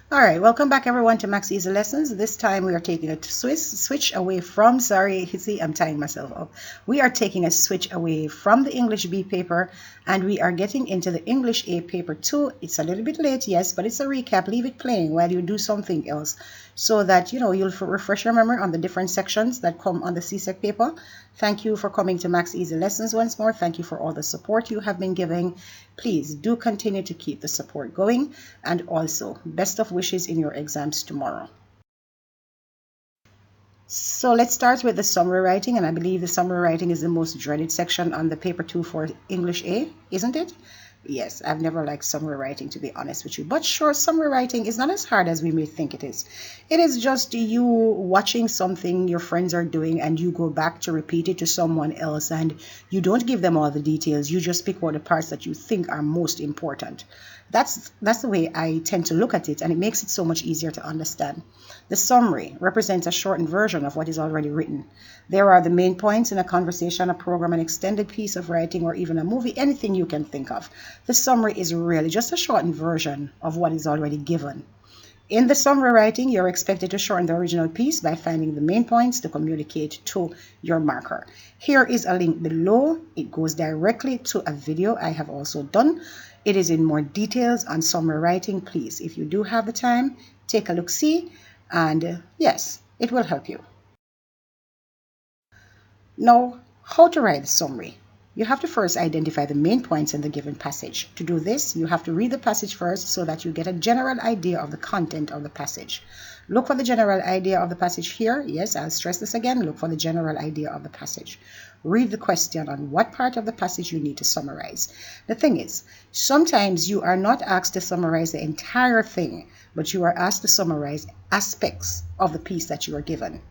All right, welcome back everyone to Max Easy Lessons. This time we are taking a switch away from, see, I'm tying myself up. We are taking a switch away from the English B paper and we are getting into the English A paper too. It's a little bit late, yes, but it's a recap. Leave it playing while you do something else so that, you'll refresh your memory on the different sections that come on the CSEC paper. Thank you for coming to Max Easy Lessons once more. Thank you for all the support you have been giving. Please do continue to keep the support going, and also best of wishes in your exams tomorrow. So let's start with the summary writing, and I believe the summary writing is the most dreaded section on the paper 2 for English A, isn't it? Yes, I've never liked summary writing, to be honest with you. But sure, summary writing is not as hard as we may think it is. It is just you watching something your friends are doing and you go back to repeat it to someone else and you don't give them all the details. You just pick out the parts that you think are most important. That's the way I tend to look at it, and it makes it so much easier to understand. The summary represents a shortened version of what is already written. There are the main points in a conversation, a program, an extended piece of writing, or even a movie, anything you can think of. The summary is really just a shortened version of what is already given. In the summary writing, you're expected to shorten the original piece by finding the main points to communicate to your marker. Here is a link below. It goes directly to a video I have also done. It is in more details on summary writing. Please, if you do have the time, take a look-see, and yes, it will help you. Now, how to write the summary? You have to first identify the main points in the given passage. To do this, you have to read the passage first so that you get a general idea of the content of the passage. Look for the general idea of the passage here. Yes, I'll stress this again. Look for the general idea of the passage. Read the question on what part of the passage you need to summarize. The thing is, sometimes you are not asked to summarize the entire thing, but you are asked to summarize aspects of the piece that you are given.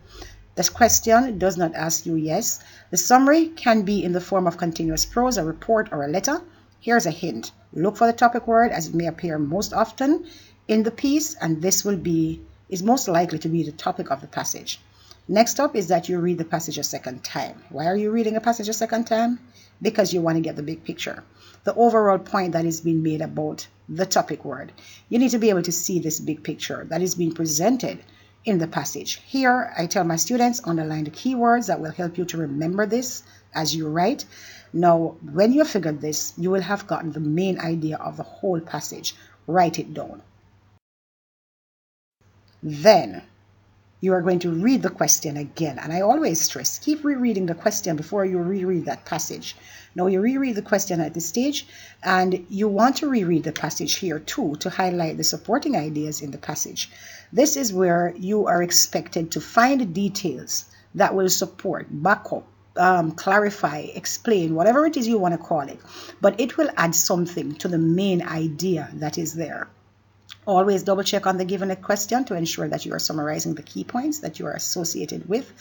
This question does not ask you yes. The summary can be in the form of continuous prose, a report, or a letter. Here's a hint. Look for the topic word as it may appear most often in the piece, and this is most likely to be the topic of the passage. Next up is that you read the passage a second time. Why are you reading a passage a second time? Because you want to get the big picture, the overall point that is being made about the topic word. You need to be able to see this big picture that is being presented in the passage. Here, I tell my students, underline the keywords that will help you to remember this as you write. Now, when you figured this, you will have gotten the main idea of the whole passage. Write it down. Then, you are going to read the question again. And I always stress, keep rereading the question before you reread that passage. Now you reread the question at this stage, and you want to reread the passage here too to highlight the supporting ideas in the passage. This is where you are expected to find details that will support, back up, clarify, explain, whatever it is you want to call it. But it will add something to the main idea that is there. Always double check on the given question to ensure that you are summarizing the key points that are associated with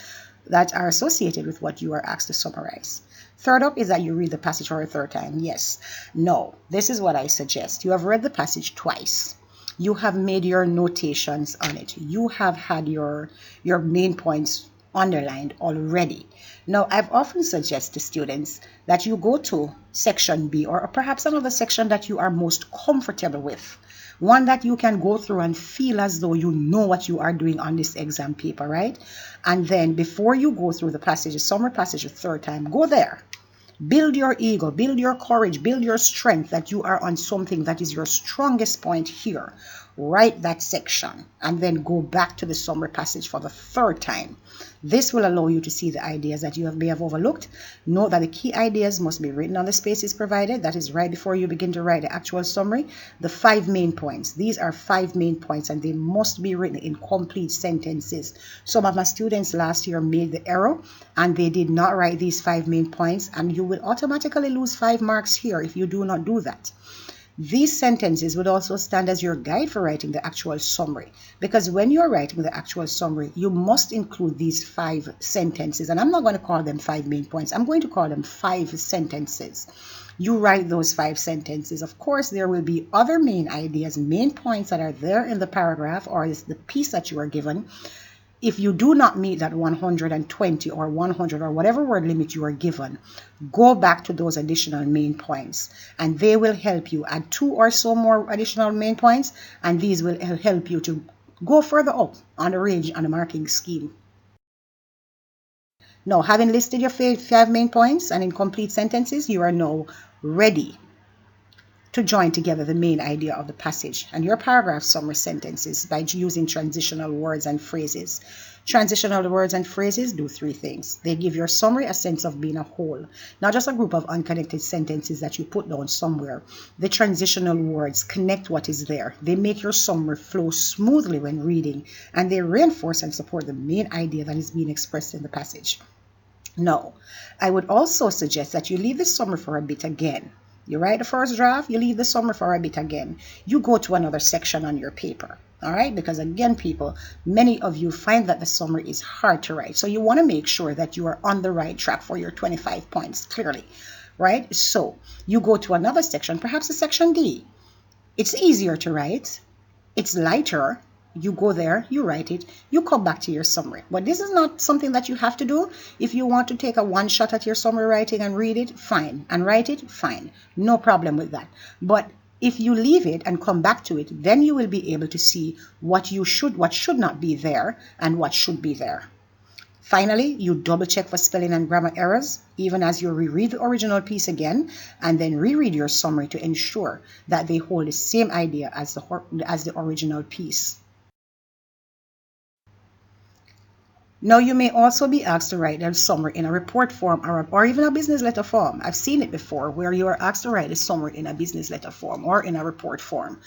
what you are asked to summarize. Third up is that you read the passage for a third time. Yes. No. This is what I suggest. You have read the passage twice. You have made your notations on it. You have had your main points underlined already. Now, I've often suggested to students that you go to section B or perhaps another section that you are most comfortable with. One that you can go through and feel as though you know what you are doing on this exam paper, right? And then before you go through the passage, the summary passage a third time, go there. Build your ego, build your courage, build your strength that you are on something that is your strongest point here. Write that section and then go back to the summary passage for the third time. This will allow you to see the ideas that you may have overlooked. Note that the key ideas must be written on the spaces provided. That is right before you begin to write the actual summary. The 5 main points. These are 5 main points and they must be written in complete sentences. Some of my students last year made the error and they did not write these 5 main points, and you will automatically lose 5 marks here if you do not do that. These sentences would also stand as your guide for writing the actual summary, because when you're writing the actual summary, you must include these 5 sentences. And I'm not going to call them 5 main points. I'm going to call them 5 sentences. You write those 5 sentences. Of course, there will be other main ideas, main points that are there in the paragraph or is the piece that you are given. If you do not meet that 120 or 100 or whatever word limit you are given, go back to those additional main points, and they will help you add 2 or so more additional main points, and these will help you to go further up on the range on the marking scheme. Now, having listed your 5 main points and incomplete sentences, you are now ready to join together the main idea of the passage and your paragraph summary sentences by using transitional words and phrases. Transitional words and phrases do 3 things. They give your summary a sense of being a whole, not just a group of unconnected sentences that you put down somewhere. The transitional words connect what is there. They make your summary flow smoothly when reading, and they reinforce and support the main idea that is being expressed in the passage. Now, I would also suggest that you leave the summary for a bit again. You write the first draft, you leave the summary for a bit again. You go to another section on your paper, all right? Because again, people, many of you find that the summary is hard to write. So you want to make sure that you are on the right track for your 25 points, clearly, right? So you go to another section, perhaps a section D. It's easier to write. It's lighter. You go there, you write it, you come back to your summary. But this is not something that you have to do. If you want to take a one shot at your summary writing and read it, fine. And write it, fine. No problem with that. But if you leave it and come back to it, then you will be able to see what should not be there and what should be there. Finally, you double check for spelling and grammar errors, even as you reread the original piece again, and then reread your summary to ensure that they hold the same idea as the original piece. Now, you may also be asked to write a summary in a report form or even a business letter form. I've seen it before where you are asked to write a summary in a business letter form or in a report form.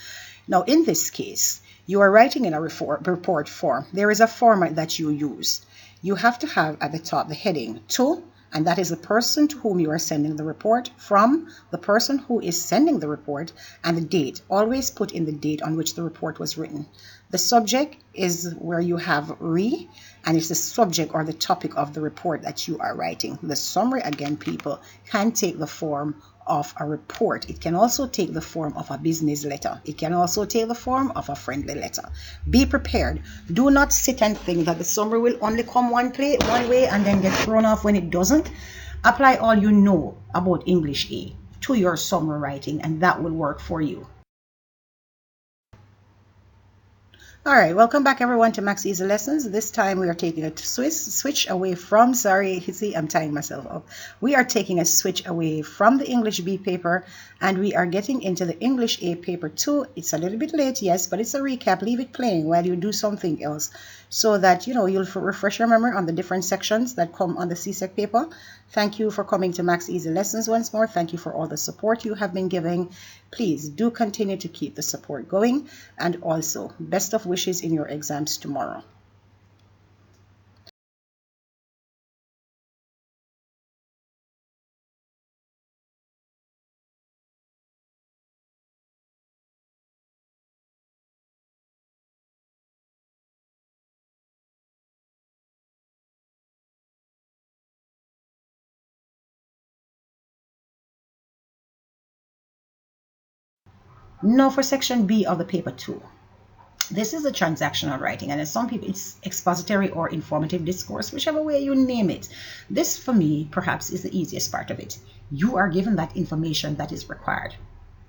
Now, in this case, you are writing in a report form. There is a format that you use. You have to have at the top the heading to, and that is the person to whom you are sending the report, from, the person who is sending the report, and the date. Always put in the date on which the report was written. The subject is where you have re, and it's the subject or the topic of the report that you are writing. The summary, again, people, can take the form of a report. It can also take the form of a business letter. It can also take the form of a friendly letter. Be prepared. Do not sit and think that the summary will only come one way and then get thrown off when it doesn't. Apply all you know about English A to your summary writing, and that will work for you. All right, welcome back everyone to Max Easy Lessons. This time we are taking a switch away from, see, I'm tying myself up. We are taking a switch away from the English B paper, and we are getting into the English A paper 2. It's a little bit late, yes, but it's a recap. Leave it playing while you do something else so that, you know, you'll refresh your memory on the different sections that come on the CSEC paper. Thank you for coming to Max Easy Lessons once more. Thank you for all the support you have been giving. Please do continue to keep the support going, and also best of wishes in your exams tomorrow. Now for section B of the paper 2. This is a transactional writing, and as some people, it's expository or informative discourse, whichever way you name it. This, for me, perhaps is the easiest part of it. You are given that information that is required,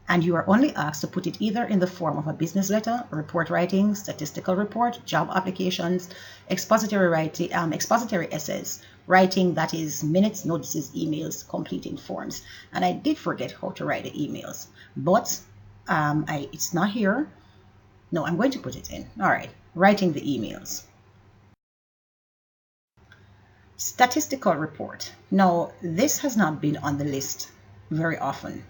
and you are only asked to put it either in the form of a business letter, report writing, statistical report, job applications, expository writing, expository essays, writing that is minutes, notices, emails, completing forms. And I did forget how to write the emails, but it's not here. No, I'm going to put it in. All right, writing the emails. Statistical report. Now, this has not been on the list very often,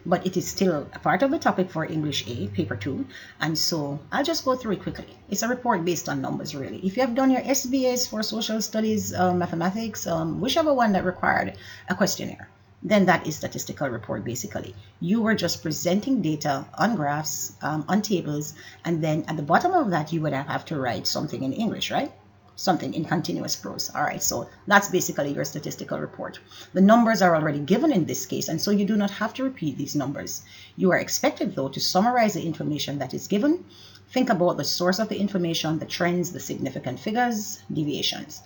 but it is still a part of the topic for English A, paper 2, and so I'll just go through it quickly. It's a report based on numbers, really. If you have done your SBAs for social studies, mathematics, whichever one that required a questionnaire, then that is statistical report basically. You were just presenting data on graphs, on tables, and then at the bottom of that you would have to write something in English, right? Something in continuous prose. All right, so that's basically your statistical report. The numbers are already given in this case, and so you do not have to repeat these numbers. You are expected, though, to summarize the information that is given, Think about the source of the information, the trends, the significant figures, deviations.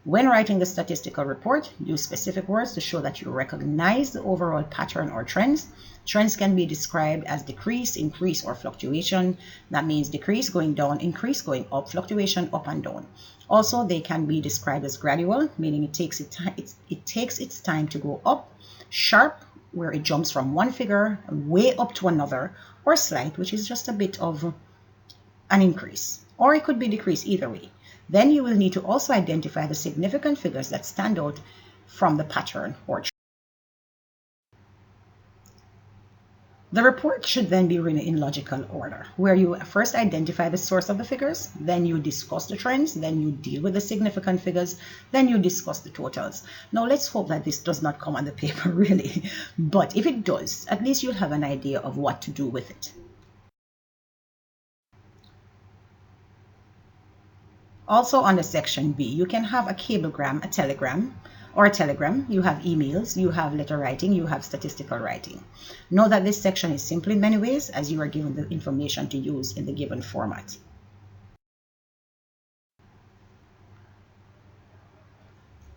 When writing the statistical report, use specific words to show that you recognize the overall pattern or trends. Trends can be described as decrease, increase, or fluctuation. That means decrease going down, increase going up, fluctuation up and down. Also, they can be described as gradual, meaning it takes its time to go up, sharp, where it jumps from one figure way up to another, or slight, which is just a bit of an increase, or it could be decrease either way. Then you will need to also identify the significant figures that stand out from the pattern or trend. The report should then be written in logical order, where you first identify the source of the figures, then you discuss the trends, then you deal with the significant figures, then you discuss the totals. Now let's hope that this does not come on the paper really, but if it does, at least you'll have an idea of what to do with it. Also under section B, you can have a cablegram, a telegram, or a telegram. You have emails, you have letter writing, you have statistical writing. Know that this section is simple in many ways, as you are given the information to use in the given format.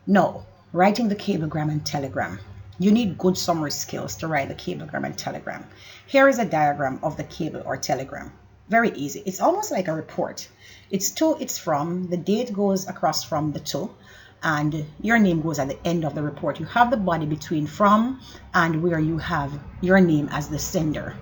Now, writing the cablegram and telegram. You need good summary skills to write the cablegram and telegram. Here is a diagram of the cable or telegram. Very easy. It's almost like a report. It's to, it's from, the date goes across from the to, and your name goes at the end of the report. You have the body between from and where you have your name as the sender.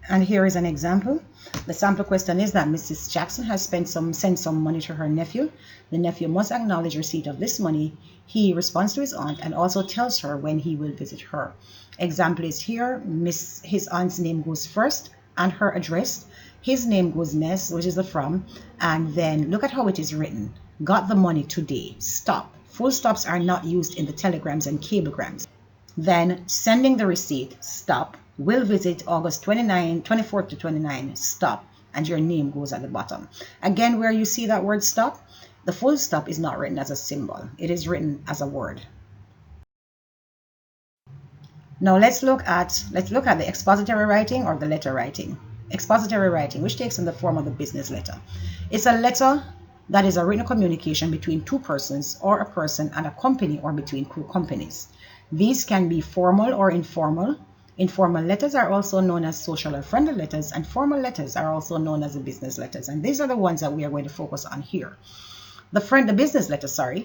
And here is an example. The sample question is that Mrs. Jackson has sent some money to her nephew. The nephew must acknowledge receipt of this money. He responds to his aunt and also tells her when he will visit her. Example is here. His aunt's name goes first and her address. His name goes next, which is the from. And then look at how it is written. Got the money today. Stop. Full stops are not used in the telegrams and cablegrams. Then sending the receipt. Stop. Will visit August 24th to 29, stop, and your name goes at the bottom. Again, where you see that word stop, the full stop is not written as a symbol. It is written as a word. Now let's look at the expository writing or the letter writing. Expository writing, which takes in the form of the business letter. It's a letter that is a written communication between two persons or a person and a company or between two companies. These can be formal or informal. Informal letters are also known as social or friendly letters, and formal letters are also known as the business letters. And these are the ones that we are going to focus on here. The business letter,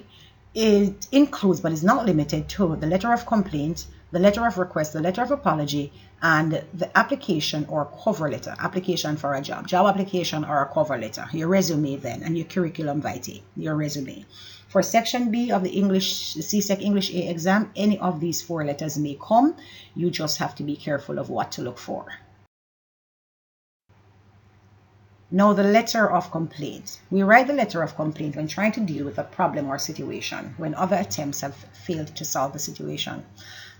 it includes but is not limited to the letter of complaint, the letter of request, the letter of apology, and the application or cover letter, application for a job application or a cover letter, your resume then, and your curriculum vitae, your resume. For section B of the CSEC English A exam, any of these four letters may come. You just have to be careful of what to look for. Now the letter of complaint. We write the letter of complaint when trying to deal with a problem or situation, when other attempts have failed to solve the situation.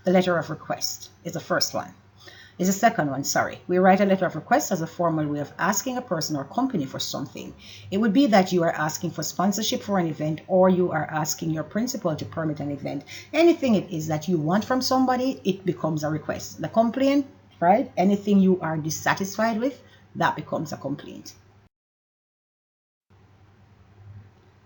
The letter of request is the first one. Is the second one, We write a letter of request as a formal way of asking a person or company for something. It would be that you are asking for sponsorship for an event, or you are asking your principal to permit an event. Anything it is that you want from somebody, it becomes a request. The complaint, right? Anything you are dissatisfied with, that becomes a complaint.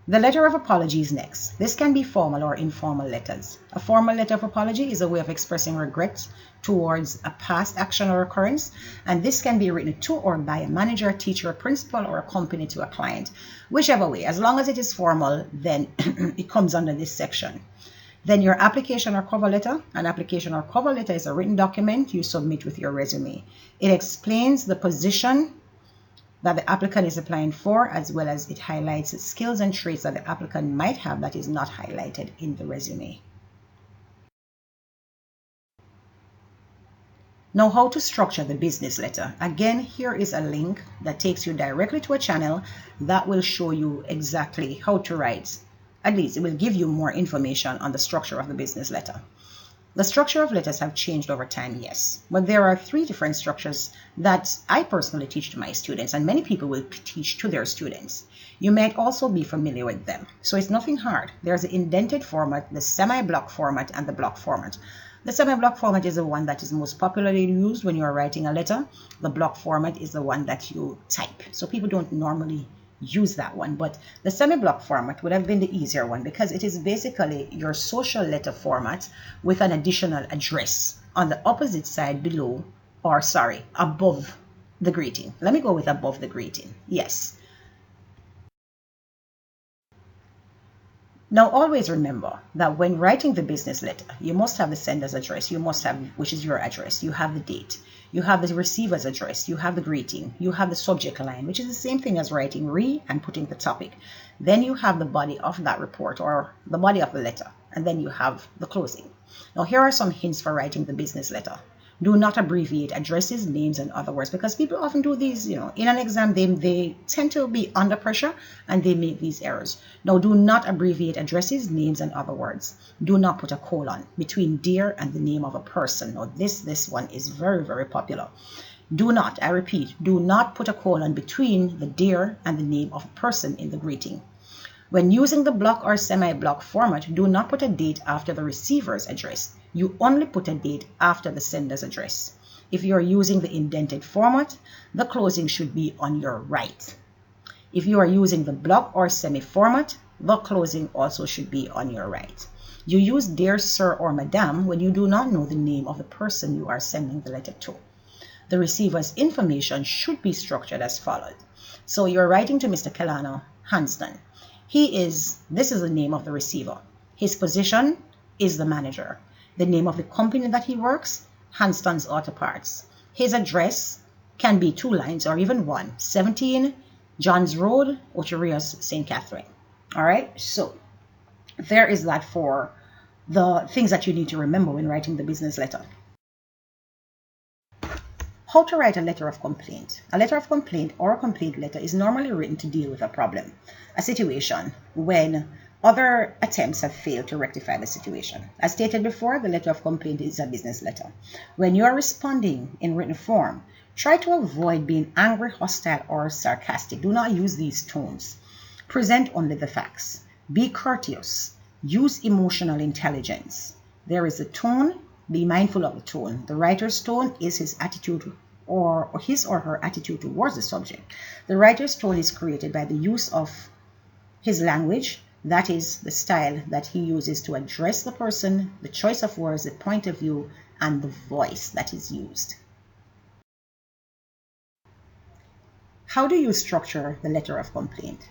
The letter of apology is next. This can be formal or informal letters. A formal letter of apology is a way of expressing regrets towards a past action or occurrence, and this can be written to or by a manager, teacher, principal, or a company to a client. Whichever way, as long as it is formal, then it comes under this section. Then your application or cover letter. An application or cover letter is a written document you submit with your resume. It explains the position that the applicant is applying for, as well as it highlights the skills and traits that the applicant might have that is not highlighted in the resume. Now, how to structure the business letter. Again, here is a link that takes you directly to a channel that will show you exactly how to write. At least it will give you more information on the structure of the business letter. The structure of letters have changed over time, yes, but there are 3 different structures that I personally teach to my students, and many people will teach to their students. You might also be familiar with them, so it's nothing hard. There's the indented format, the semi-block format, and the block format. The semi-block format is the one that is most popularly used when you are writing a letter. The block format is the one that you type, so people don't normally use that one, but the semi-block format would have been the easier one because it is basically your social letter format with an additional address on the opposite side below, or sorry, above the greeting. Let me go with above the greeting. Yes. Now, always remember that when writing the business letter, you must have the sender's address, you must have, which is your address, you have the date, you have the receiver's address, you have the greeting, you have the subject line, which is the same thing as writing re and putting the topic. Then you have the body of that report or the body of the letter, and then you have the closing. Now, here are some hints for writing the business letter. Do not abbreviate addresses, names, and other words, because people often do these, in an exam, they tend to be under pressure and they make these errors. Now, do not abbreviate addresses, names, and other words. Do not put a colon between dear and the name of a person. Now, this one is very, very popular. Do not, I repeat, do not put a colon between the dear and the name of a person in the greeting. When using the block or semi-block format, do not put a date after the receiver's address. You only put a date after the sender's address. If you are using the indented format, the closing should be on your right. If you are using the block or semi format, the closing also should be on your right. You use dear sir or madam when you do not know the name of the person you are sending the letter to. The receiver's information should be structured as follows. So you're writing to Mr. Kelano Hanston. This is the name of the receiver. His position is the manager. The name of the company that he works, Hanston's Auto Parts. His address can be 2 lines or even 1, 17 Johns Road, Ocherias, St. Catherine. All right, so there is that for the things that you need to remember when writing the business letter. How to write a letter of complaint. A letter of complaint or a complaint letter is normally written to deal with a problem, a situation when other attempts have failed to rectify the situation. As stated before, the letter of complaint is a business letter. When you are responding in written form, try to avoid being angry, hostile, or sarcastic. Do not use these tones. Present only the facts. Be courteous. Use emotional intelligence. There is a tone. Be mindful of the tone. The writer's tone is his attitude or his or her attitude towards the subject. The writer's tone is created by the use of his language, that is, the style that he uses to address the person, the choice of words, the point of view, and the voice that is used. How do you structure the letter of complaint?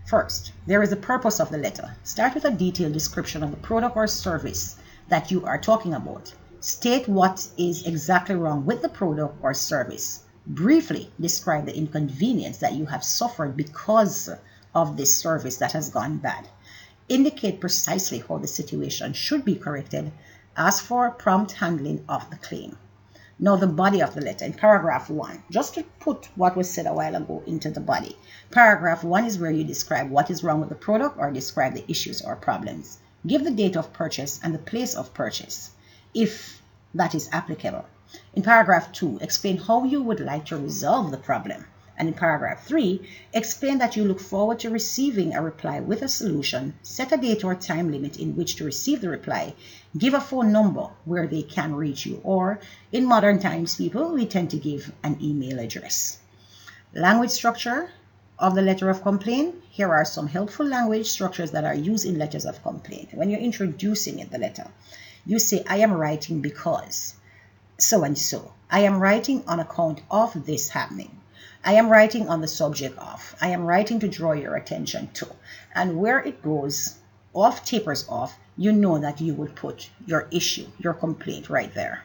First, there is the purpose of the letter. Start with a detailed description of the product or service that you are talking about. State what is exactly wrong with the product or service. Briefly describe the inconvenience that you have suffered because of this service that has gone bad. Indicate precisely how the situation should be corrected. Ask for prompt handling of the claim. Now, the body of the letter in paragraph 1, just to put what was said a while ago into the body. Paragraph 1 is where you describe what is wrong with the product or describe the issues or problems. Give the date of purchase and the place of purchase, if that is applicable. In paragraph 2, explain how you would like to resolve the problem. And in paragraph 3, explain that you look forward to receiving a reply with a solution. Set a date or time limit in which to receive the reply. Give a phone number where they can reach you. Or, in modern times, people, we tend to give an email address. Language structure of the letter of complaint. Here are some helpful language structures that are used in letters of complaint. When you're introducing the letter, you say, I am writing because so and so. I am writing on account of this happening. I am writing on the subject of. I am writing to draw your attention to. And where it goes off, tapers off, you know that you would put your issue, your complaint right there.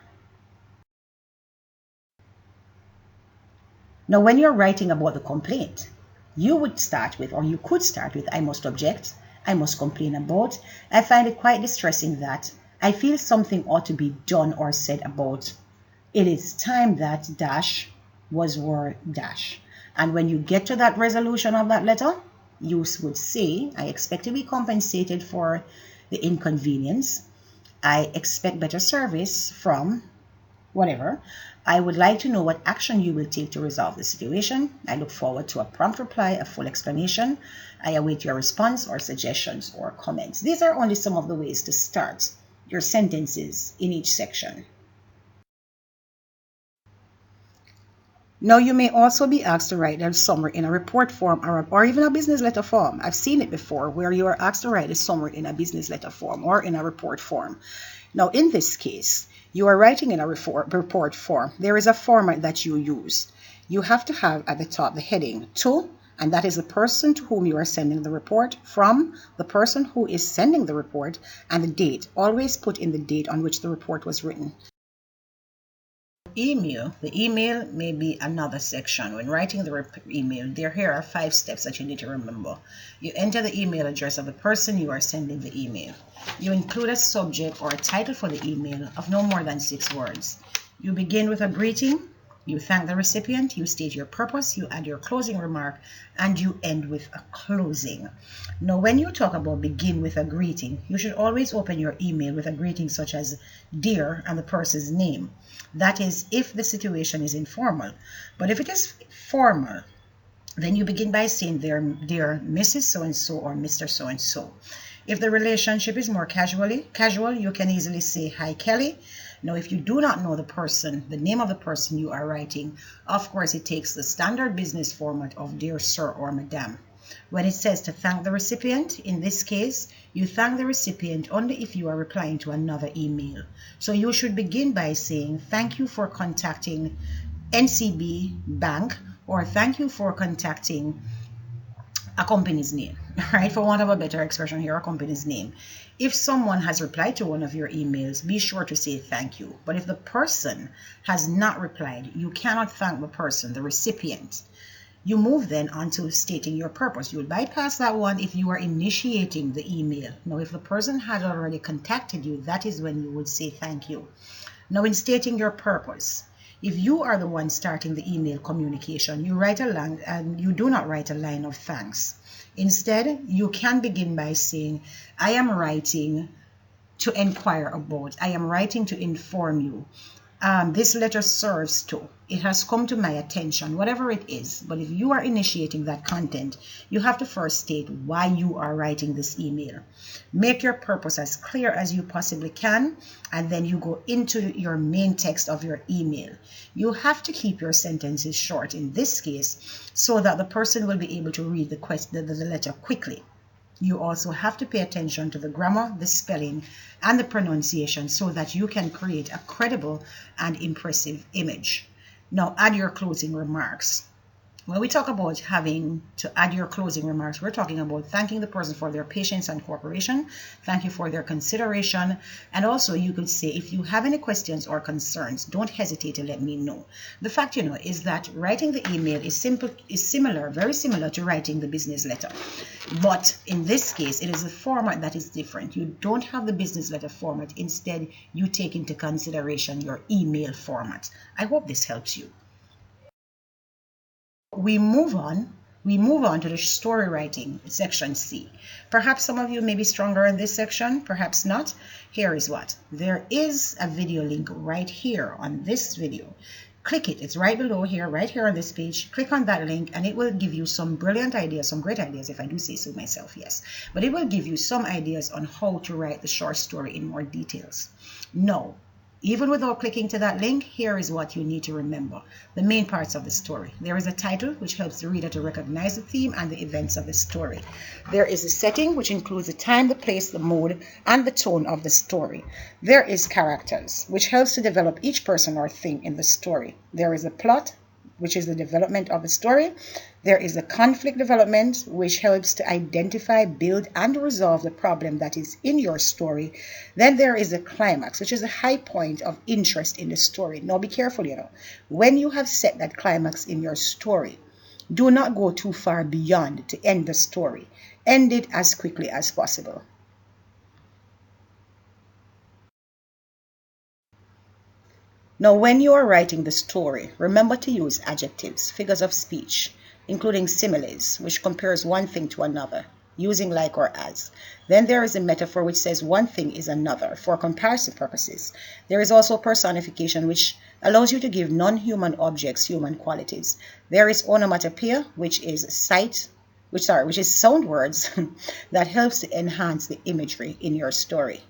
Now, when you're writing about the complaint, you would start with, or you could start with, I must object, I must complain about. I find it quite distressing that I feel something ought to be done or said about. It is time that dash was word dash. And when you get to that resolution of that letter, you would say, I expect to be compensated for the inconvenience. I expect better service from whatever. I would like to know what action you will take to resolve the situation. I look forward to a prompt reply, a full explanation. I await your response or suggestions or comments. These are only some of the ways to start your sentences in each section. Now, you may also be asked to write a summary in a report form or even a business letter form. I've seen it before where you are asked to write a summary in a business letter form or in a report form. Now, in this case, you are writing in a report form. There is a format that you use. You have to have at the top the heading to, and that is the person to whom you are sending the report, from, the person who is sending the report, and the date. Always put in the date on which the report was written. Email. The email may be another section. When writing the email, here are 5 steps that you need to remember. You enter the email address of the person you are sending the email. You include a subject or a title for the email of no more than 6 words. You begin with a greeting. You thank the recipient, you state your purpose, you add your closing remark, and you end with a closing. Now, when you talk about begin with a greeting, you should always open your email with a greeting such as dear and the person's name. That is if the situation is informal. But if it is formal, then you begin by saying dear Mrs. So-and-so or Mr. So-and-so. If the relationship is more casual, you can easily say, hi, Kelly. Now, if you do not know the person, the name of the person you are writing, of course, it takes the standard business format of dear sir or madam. When it says to thank the recipient, in this case, you thank the recipient only if you are replying to another email. So you should begin by saying, thank you for contacting NCB Bank, or thank you for contacting a company's name, right? For want of a better expression here, a company's name. If someone has replied to one of your emails, be sure to say thank you. But if the person has not replied, you cannot thank the person, the recipient. You move then on to stating your purpose. You'll bypass that one if you are initiating the email. Now, if the person had already contacted you, that is when you would say thank you. Now, in stating your purpose, if you are the one starting the email communication, you write a line and you do not write a line of thanks. Instead, you can begin by saying, I am writing to inquire about, I am writing to inform you. This letter serves to, it has come to my attention, whatever it is. But if you are initiating that content, you have to first state why you are writing this email. Make your purpose as clear as you possibly can, and then you go into your main text of your email. You have to keep your sentences short in this case so that the person will be able to read the letter quickly. You also have to pay attention to the grammar, the spelling, and the pronunciation so that you can create a credible and impressive image. Now, add your closing remarks. When we talk about having to add your closing remarks, we're talking about thanking the person for their patience and cooperation. Thank you for their consideration. And also you could say, if you have any questions or concerns, don't hesitate to let me know. The fact, is that writing the email is very similar to writing the business letter. But in this case, it is a format that is different. You don't have the business letter format. Instead, you take into consideration your email format. I hope this helps you. We move on to the story writing, section C. Perhaps some of you may be stronger in this section, perhaps not. Here is what. There is a video link right here on this video. Click it. It's right below here, right here on this page. Click on that link and it will give you some brilliant ideas, some great ideas, if I do say so myself, yes. But it will give you some ideas on how to write the short story in more details. No. Even without clicking to that link, here is what you need to remember. The main parts of the story. There is a title, which helps the reader to recognize the theme and the events of the story. There is a setting, which includes the time, the place, the mood, and the tone of the story. There is characters, which helps to develop each person or thing in the story. There is a plot, which is the development of the story. There is a conflict development, which helps to identify, build, and resolve the problem that is in your story. Then there is a climax, which is a high point of interest in the story. Now be careful, when you have set that climax in your story, do not go too far beyond to end the story. End it as quickly as possible. Now, when you are writing the story, remember to use adjectives, figures of speech, including similes, which compares one thing to another. using like or as. Then there is a metaphor which says one thing is another for comparison purposes. There is also personification, which allows you to give non-human objects human qualities. There is onomatopoeia, which is sound words that helps to enhance the imagery in your story.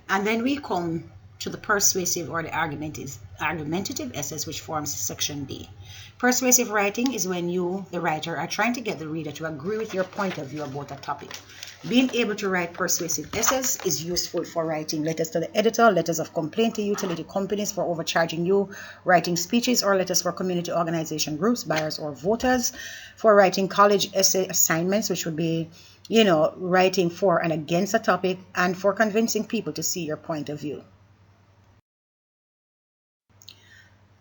And then we come to the persuasive or the argumentative essays, which forms section D. Persuasive writing is when you, the writer, are trying to get the reader to agree with your point of view about a topic. Being able to write persuasive essays is useful for writing letters to the editor, letters of complaint to utility companies for overcharging you, writing speeches or letters for community organization groups, buyers or voters, for writing college essay assignments, which would be writing for and against a topic, and for convincing people to see your point of view.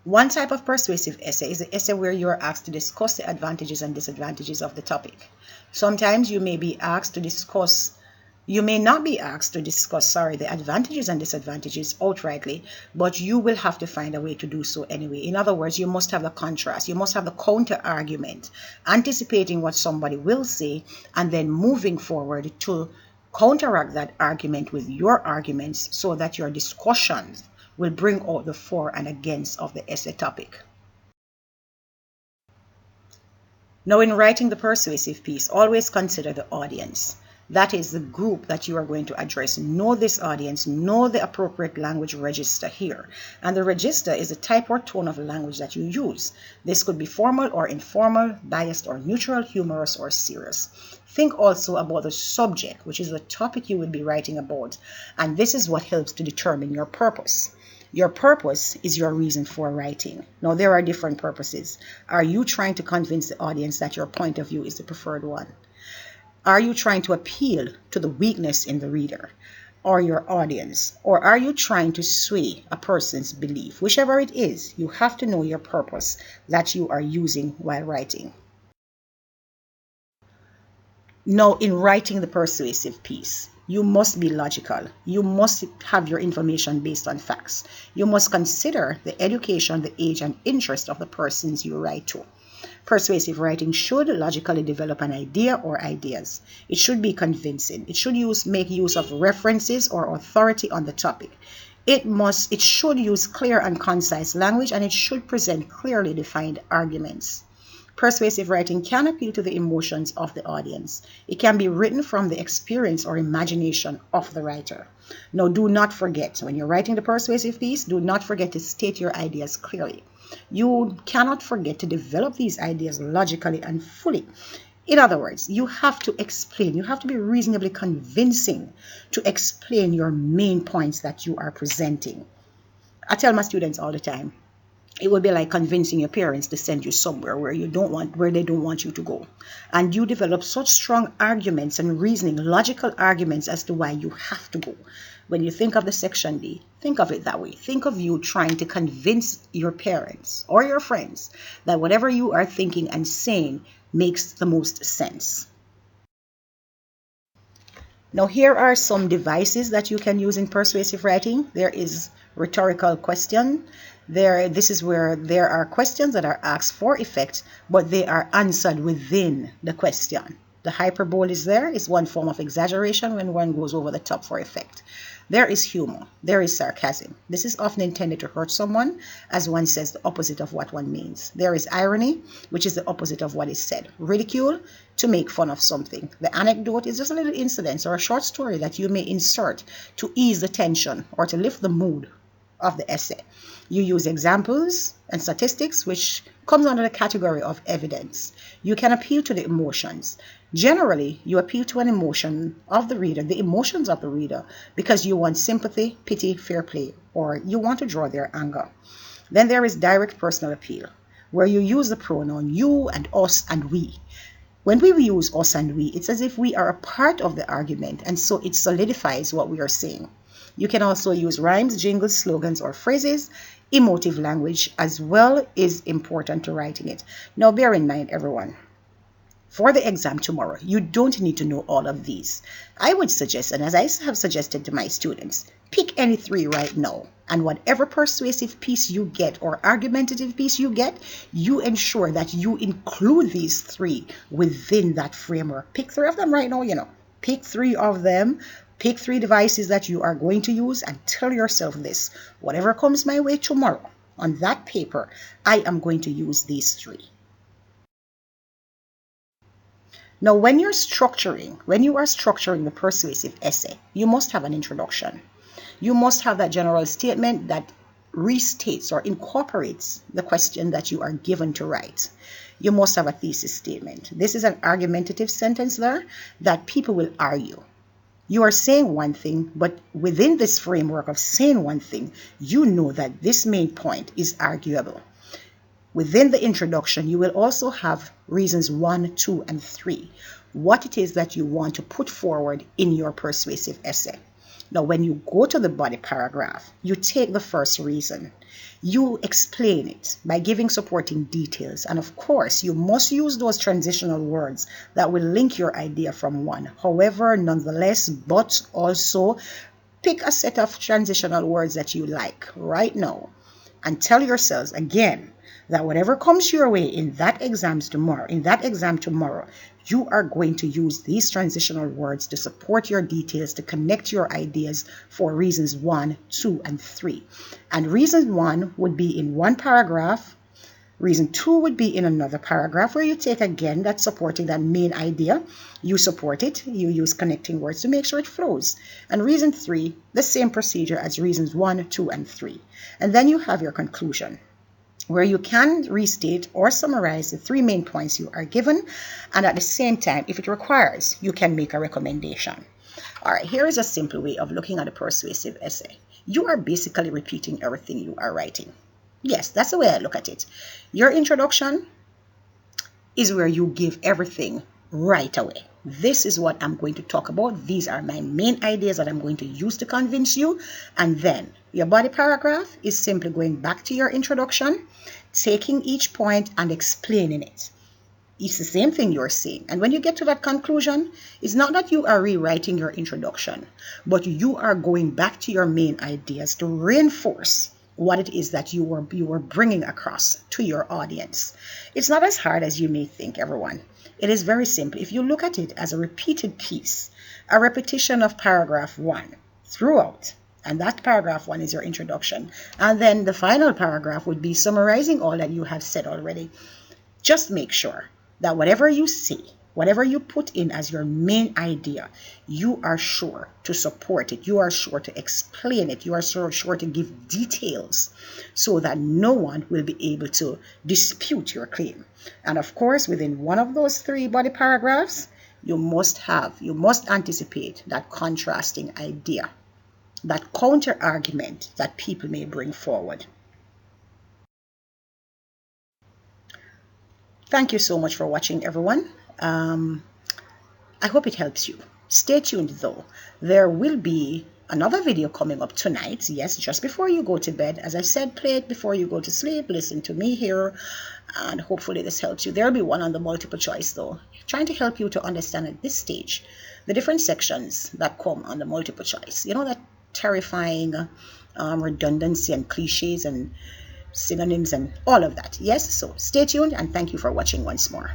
One type of persuasive essay is the essay where you are asked to discuss the advantages and disadvantages of the topic. Sometimes you may not be asked to discuss the advantages and disadvantages outrightly, but you will have to find a way to do so anyway. In other words, you must have the contrast, you must have the counter argument, anticipating what somebody will say, and then moving forward to counteract that argument with your arguments so that your discussions will bring out the for and against of the essay topic. Now, in writing the persuasive piece, always consider the audience. That is the group that you are going to address. Know this audience, know the appropriate language register here. And the register is the type or tone of language that you use. This could be formal or informal, biased or neutral, humorous or serious. Think also about the subject, which is the topic you will be writing about. And this is what helps to determine your purpose. Your purpose is your reason for writing. Now, there are different purposes. Are you trying to convince the audience that your point of view is the preferred one? Are you trying to appeal to the weakness in the reader or your audience? Or are you trying to sway a person's belief? Whichever it is, you have to know your purpose that you are using while writing. Now, in writing the persuasive piece, you must be logical. You must have your information based on facts. You must consider the education, the age, and interest of the persons you write to. Persuasive writing should logically develop an idea or ideas. It should be convincing. It should make use of references or authority on the topic. It should use clear and concise language, and it should present clearly defined arguments. Persuasive writing can appeal to the emotions of the audience. It can be written from the experience or imagination of the writer. Now, do not forget, when you're writing the persuasive piece, do not forget to state your ideas clearly. You cannot forget to develop these ideas logically and fully. In other words, you have to explain. You have to be reasonably convincing to explain your main points that you are presenting. I tell my students all the time, it would be like convincing your parents to send you somewhere where they don't want you to go. And you develop such strong arguments and reasoning, logical arguments as to why you have to go. When you think of the section D, think of it that way. Think of you trying to convince your parents or your friends that whatever you are thinking and saying makes the most sense. Now, here are some devices that you can use in persuasive writing. There is rhetorical question. This is where there are questions that are asked for effect, but they are answered within the question. The hyperbole is there. It's one form of exaggeration when one goes over the top for effect. There is humor. There is sarcasm. This is often intended to hurt someone as one says the opposite of what one means. There is irony, which is the opposite of what is said. Ridicule, to make fun of something. The anecdote is just a little incident or a short story that you may insert to ease the tension or to lift the mood of the essay. You use examples and statistics, which comes under the category of evidence. You can appeal to the emotions. Generally, you appeal to an emotion of the reader, the emotions of the reader, because you want sympathy, pity, fair play, or you want to draw their anger. Then there is direct personal appeal, where you use the pronoun you and us and we. When we use us and we, it's as if we are a part of the argument, and so it solidifies what we are saying. You can also use rhymes, jingles, slogans, or phrases. Emotive language as well is important to writing it. Now, bear in mind, everyone, for the exam tomorrow, you don't need to know all of these. I would suggest, and as I have suggested to my students, pick any three right now. And whatever persuasive piece you get or argumentative piece you get, you ensure that you include these three within that framework. Pick three of them right now, Pick three of them. Pick three devices that you are going to use and tell yourself this: whatever comes my way tomorrow on that paper, I am going to use these three. Now, when you are structuring the persuasive essay, you must have an introduction. You must have that general statement that restates or incorporates the question that you are given to write. You must have a thesis statement. This is an argumentative sentence there that people will argue. You are saying one thing, but within this framework of saying one thing, you know that this main point is arguable. Within the introduction, you will also have reasons 1, 2, and 3, what it is that you want to put forward in your persuasive essay. Now, when you go to the body paragraph, you take the first reason. You explain it by giving supporting details. And of course, you must use those transitional words that will link your idea from one. However, nonetheless, but also pick a set of transitional words that you like right now and tell yourselves again that whatever comes your way in that exam tomorrow, you are going to use these transitional words to support your details, to connect your ideas for reasons 1, 2, and 3. And reason 1 would be in one paragraph. Reason 2 would be in another paragraph, where you take again that supporting that main idea. You support it. You use connecting words to make sure it flows. And reason 3, the same procedure as reasons 1, 2, and 3. And then you have your conclusion, where you can restate or summarize the 3 main points you are given, and at the same time, if it requires, you can make a recommendation. All right, here is a simple way of looking at a persuasive essay. You are basically repeating everything you are writing. Yes, that's the way I look at it. Your introduction is where you give everything right away. This is what I'm going to talk about. These are my main ideas that I'm going to use to convince you. And then your body paragraph is simply going back to your introduction, taking each point and explaining it. It's the same thing you're saying. And when you get to that conclusion, it's not that you are rewriting your introduction, but you are going back to your main ideas to reinforce what it is that you were bringing across to your audience. It's not as hard as you may think, everyone. It is very simple. If you look at it as a repeated piece, a repetition of paragraph 1 throughout, and that paragraph 1 is your introduction, and then the final paragraph would be summarizing all that you have said already. Just make sure that whatever you say, whatever you put in as your main idea, you are sure to support it. You are sure to explain it. You are sure to give details so that no one will be able to dispute your claim. And of course, within one of those 3 body paragraphs, you must anticipate that contrasting idea, that counter argument that people may bring forward. Thank you so much for watching, everyone. I hope it helps you. Stay tuned though. There will be another video coming up tonight. Yes, just before you go to bed. As I said, play it before you go to sleep. Listen to me here, and hopefully this helps you. There'll be one on the multiple choice though, trying to help you to understand at this stage the different sections that come on the multiple choice. You know, that terrifying redundancy and cliches and synonyms and all of that. Yes, so stay tuned, and thank you for watching once more.